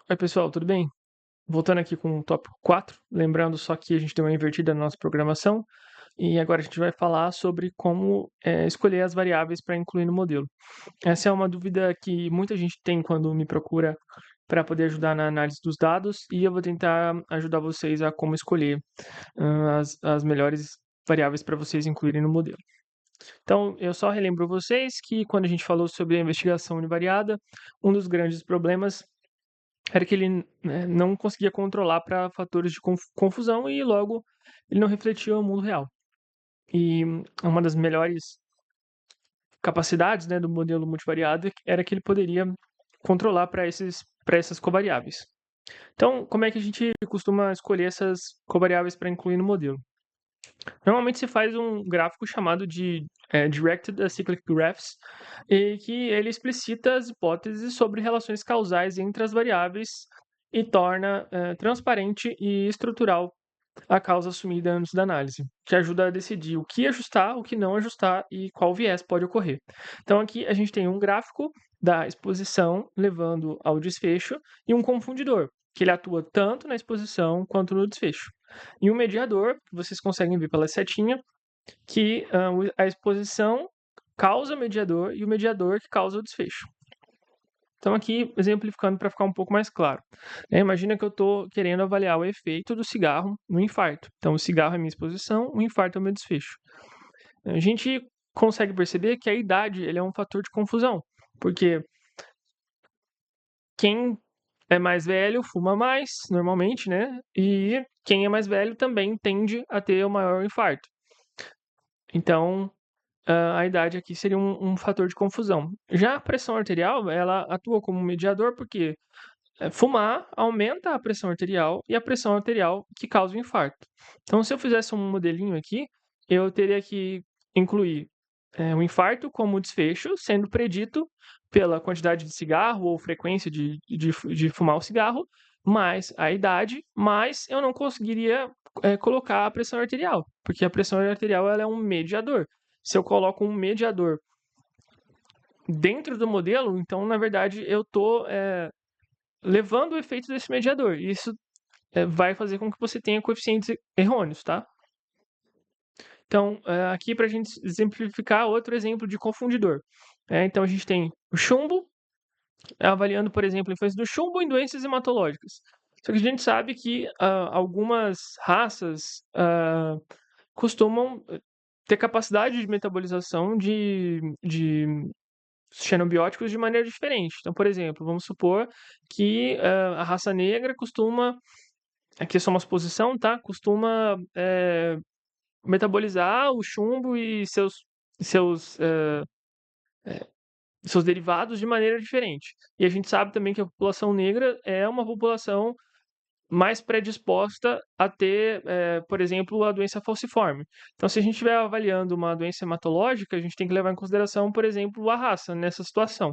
Oi, pessoal, tudo bem? Voltando aqui com o tópico 4, lembrando só que a gente deu uma invertida na nossa programação e agora a gente vai falar sobre como escolher as variáveis para incluir no modelo. Essa é uma dúvida que muita gente tem quando me procura para poder ajudar na análise dos dados e eu vou tentar ajudar vocês a como escolher as melhores variáveis para vocês incluírem no modelo. Então, eu só relembro vocês que quando a gente falou sobre a investigação univariada, um dos grandes problemas era que ele, né, não conseguia controlar para fatores de confusão e logo ele não refletia o mundo real. E uma das melhores capacidades, né, do modelo multivariado era que ele poderia controlar para essas covariáveis. Então, como é que a gente costuma escolher essas covariáveis para incluir no modelo? Normalmente se faz um gráfico chamado de Directed Acyclic Graphs, e que ele explicita as hipóteses sobre relações causais entre as variáveis e torna transparente e estrutural a causa assumida antes da análise, que ajuda a decidir o que ajustar, o que não ajustar e qual viés pode ocorrer. Então aqui a gente tem um gráfico da exposição levando ao desfecho e um confundidor, que ele atua tanto na exposição quanto no desfecho. E um mediador, que vocês conseguem ver pela setinha, que a exposição causa o mediador e o mediador que causa o desfecho. Então, aqui, exemplificando para ficar um pouco mais claro. Imagina que eu estou querendo avaliar o efeito do cigarro no infarto. Então, o cigarro é a minha exposição, o infarto é o meu desfecho. A gente consegue perceber que a idade ele é um fator de confusão, porque quem é mais velho fuma mais, normalmente, né? E quem é mais velho também tende a ter o maior infarto. Então, a idade aqui seria um fator de confusão. Já a pressão arterial, ela atua como mediador porque fumar aumenta a pressão arterial e a pressão arterial que causa o infarto. Então, se eu fizesse um modelinho aqui, eu teria que incluir o infarto como desfecho, sendo predito pela quantidade de cigarro ou frequência de fumar o cigarro, mais a idade, mas eu não conseguiria colocar a pressão arterial, porque a pressão arterial ela é um mediador. Se eu coloco um mediador dentro do modelo, então, na verdade, eu estou levando o efeito desse mediador. Isso vai fazer com que você tenha coeficientes errôneos, tá? Então, aqui para a gente exemplificar outro exemplo de confundidor. Então, a gente tem o chumbo, avaliando, por exemplo, a influência do chumbo em doenças hematológicas. Só que a gente sabe que algumas raças costumam ter capacidade de metabolização de xenobióticos de maneira diferente. Então, por exemplo, vamos supor que a raça negra costuma, aqui é só uma suposição, tá? Costuma metabolizar o chumbo e seus, seus derivados de maneira diferente. E a gente sabe também que a população negra é uma população mais predisposta a ter, por exemplo, a doença falciforme. Então, se a gente estiver avaliando uma doença hematológica, a gente tem que levar em consideração, por exemplo, a raça nessa situação.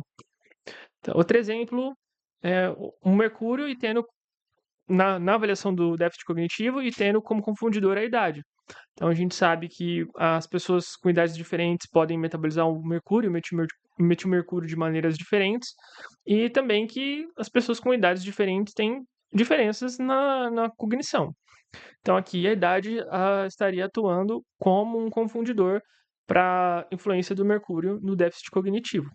Então, outro exemplo é o mercúrio e tendo na avaliação do déficit cognitivo e tendo como confundidor a idade. Então a gente sabe que as pessoas com idades diferentes podem metabolizar o mercúrio, o metilmercúrio de maneiras diferentes, e também que as pessoas com idades diferentes têm diferenças na cognição. Então aqui a idade estaria atuando como um confundidor para a influência do mercúrio no déficit cognitivo.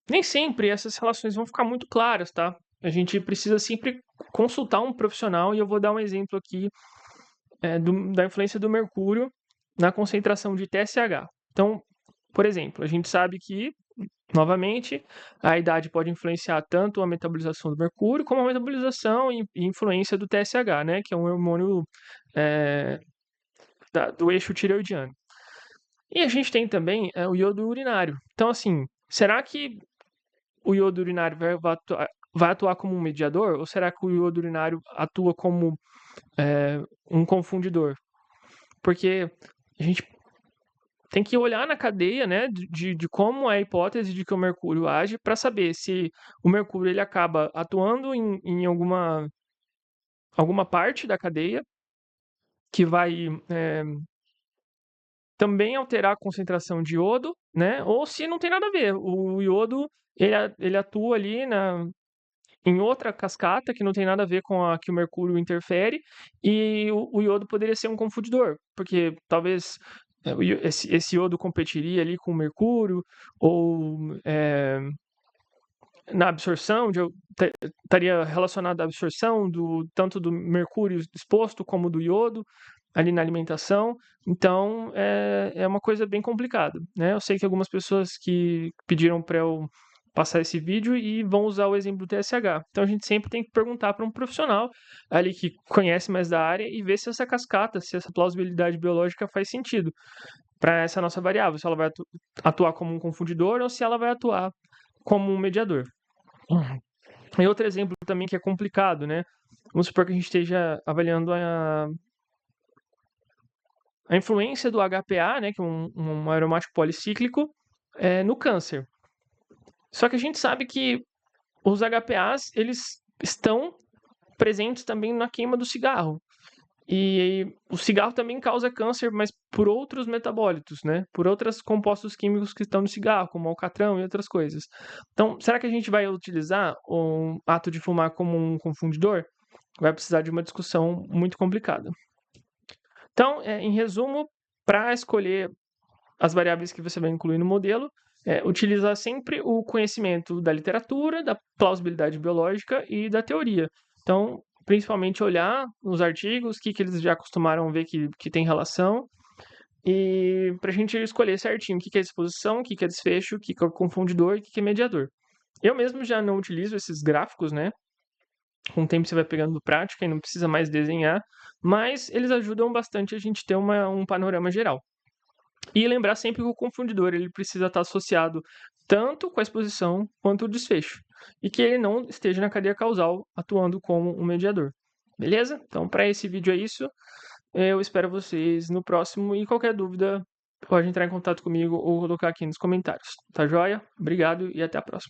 Nem sempre essas relações vão ficar muito claras, tá? A gente precisa sempre consultar um profissional e eu vou dar um exemplo aqui da influência do mercúrio na concentração de TSH. Então, por exemplo, a gente sabe que, novamente, a idade pode influenciar tanto a metabolização do mercúrio como a metabolização e influência do TSH, né, que é um hormônio do eixo tireoidiano. E a gente tem também o iodo urinário. Então, assim, será que o iodo urinário vai atuar como um mediador ou será que o iodo urinário atua como um confundidor? Porque a gente tem que olhar na cadeia, né, de como é a hipótese de que o mercúrio age para saber se o mercúrio ele acaba atuando em alguma parte da cadeia que vai também alterar a concentração de iodo, né? Ou se não tem nada a ver, o iodo ele atua ali em outra cascata que não tem nada a ver com a que o mercúrio interfere, e o iodo poderia ser um confundidor, porque talvez esse iodo competiria ali com o mercúrio, ou na absorção, estaria relacionado à absorção tanto do mercúrio exposto como do iodo ali na alimentação. Então é uma coisa bem complicada, né? Eu sei que algumas pessoas que pediram para eu passar esse vídeo e vão usar o exemplo do TSH. Então a gente sempre tem que perguntar para um profissional ali que conhece mais da área e ver se essa cascata, se essa plausibilidade biológica faz sentido para essa nossa variável, se ela vai atuar como um confundidor ou se ela vai atuar como um mediador. E outro exemplo também que é complicado, né? Vamos supor que a gente esteja avaliando a influência do HPA, né, que é um aromático policíclico, no câncer. Só que a gente sabe que os HPAs, eles estão presentes também na queima do cigarro. E o cigarro também causa câncer, mas por outros metabólitos, né? Por outros compostos químicos que estão no cigarro, como alcatrão e outras coisas. Então, será que a gente vai utilizar o ato de fumar como um confundidor? Vai precisar de uma discussão muito complicada. Então, em resumo, para escolher as variáveis que você vai incluir no modelo, utilizar sempre o conhecimento da literatura, da plausibilidade biológica e da teoria. Então, principalmente olhar nos artigos, o que eles já acostumaram ver que tem relação, e para a gente escolher certinho o que é exposição, o que é desfecho, o que é confundidor e o que é mediador. Eu mesmo já não utilizo esses gráficos, né? Com o tempo você vai pegando prática e não precisa mais desenhar, mas eles ajudam bastante a gente ter um panorama geral. E lembrar sempre que o confundidor ele precisa estar associado tanto com a exposição quanto o desfecho, e que ele não esteja na cadeia causal atuando como um mediador. Beleza? Então, para esse vídeo é isso. Eu espero vocês no próximo e qualquer dúvida pode entrar em contato comigo ou colocar aqui nos comentários. Tá joia? Obrigado e até a próxima.